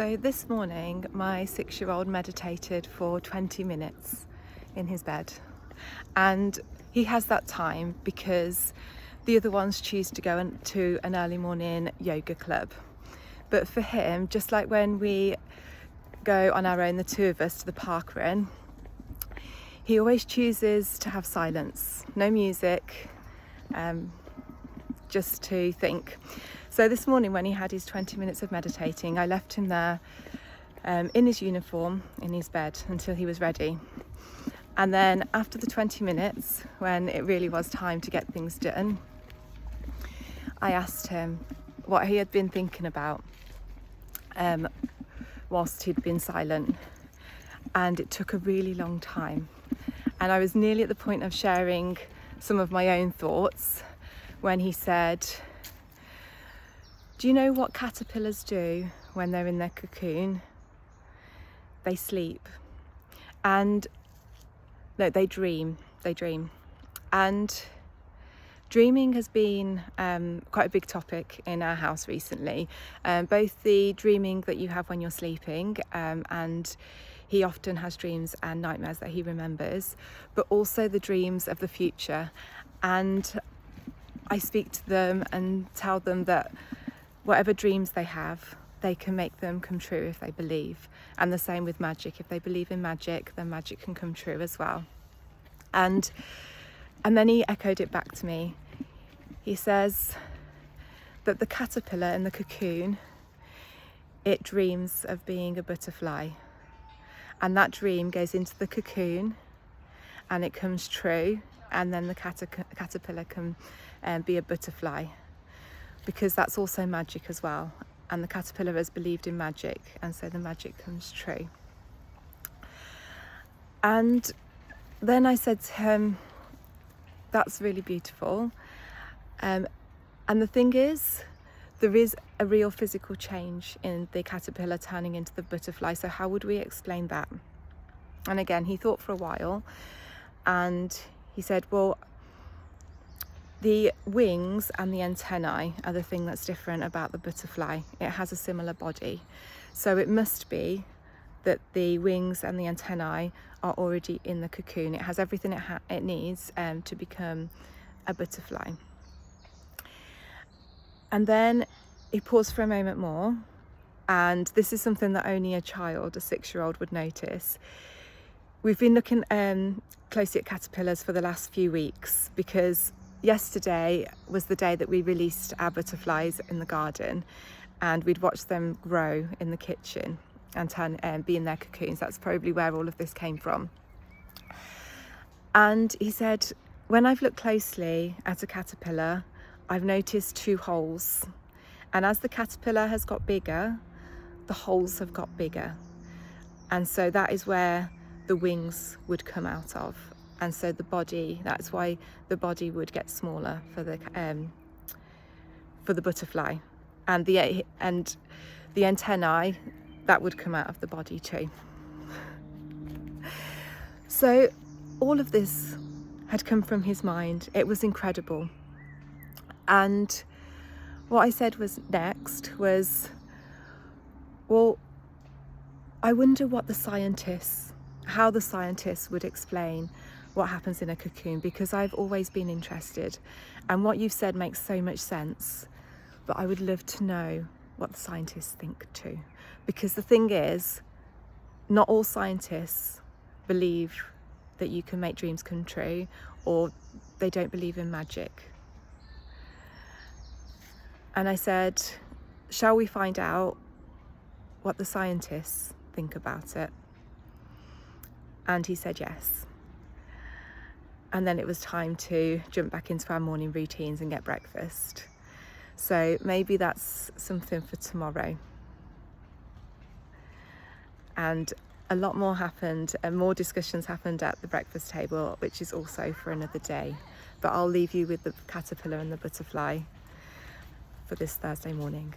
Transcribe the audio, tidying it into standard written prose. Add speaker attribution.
Speaker 1: So this morning, my 6-year-old meditated for 20 minutes in his bed. And he has that time because the other ones choose to go to an early morning yoga club. But for him, just like when we go on our own, the two of us, to the park run, he always chooses to have silence, no music, just to think. So this morning when he had his 20 minutes of meditating, I left him there in his uniform, in his bed, until he was ready. And then after the 20 minutes, when it really was time to get things done, I asked him what he had been thinking about whilst he'd been silent. And it took a really long time. And I was nearly at the point of sharing some of my own thoughts when he said, "Do you know what caterpillars do when they're in their cocoon? They sleep." And no, they dream. And dreaming has been quite a big topic in our house recently. Both the dreaming that you have when you're sleeping, and he often has dreams and nightmares that he remembers, but also the dreams of the future. And I speak to them and tell them that whatever dreams they have, they can make them come true if they believe. And the same with magic. If they believe in magic, then magic can come true as well. And then he echoed it back to me. He says that the caterpillar in the cocoon, it dreams of being a butterfly. And that dream goes into the cocoon and it comes true. And then the caterpillar can be a butterfly, because that's also magic as well. And the caterpillar has believed in magic, and so the magic comes true. And then I said to him, that's really beautiful. And the thing is, there is a real physical change in the caterpillar turning into the butterfly. So how would we explain that? And again, he thought for a while, and he said, well, the wings and the antennae are the thing that's different about the butterfly. It has a similar body. So it must be that the wings and the antennae are already in the cocoon. It has everything it needs to become a butterfly. And then he paused for a moment more, and this is something that only a child, a 6-year-old, would notice. We've been looking closely at caterpillars for the last few weeks, because yesterday was the day that we released our butterflies in the garden, and we'd watched them grow in the kitchen and be in their cocoons. That's probably where all of this came from. And he said, when I've looked closely at a caterpillar, I've noticed 2 holes. And as the caterpillar has got bigger, the holes have got bigger. And so that is where the wings would come out of. And so the body, that's why the body would get smaller for the butterfly. And the antennae, that would come out of the body too. So all of this had come from his mind. It was incredible. And what I said was next was, well, I wonder how the scientists would explain what happens in a cocoon, because I've always been interested, and what you've said makes so much sense, but I would love to know what the scientists think too. Because the thing is, not all scientists believe that you can make dreams come true, or they don't believe in magic. And I said, shall we find out what the scientists think about it? And he said yes. And then it was time to jump back into our morning routines and get breakfast. So maybe that's something for tomorrow. And a lot more happened, and more discussions happened at the breakfast table, which is also for another day. But I'll leave you with the caterpillar and the butterfly for this Thursday morning.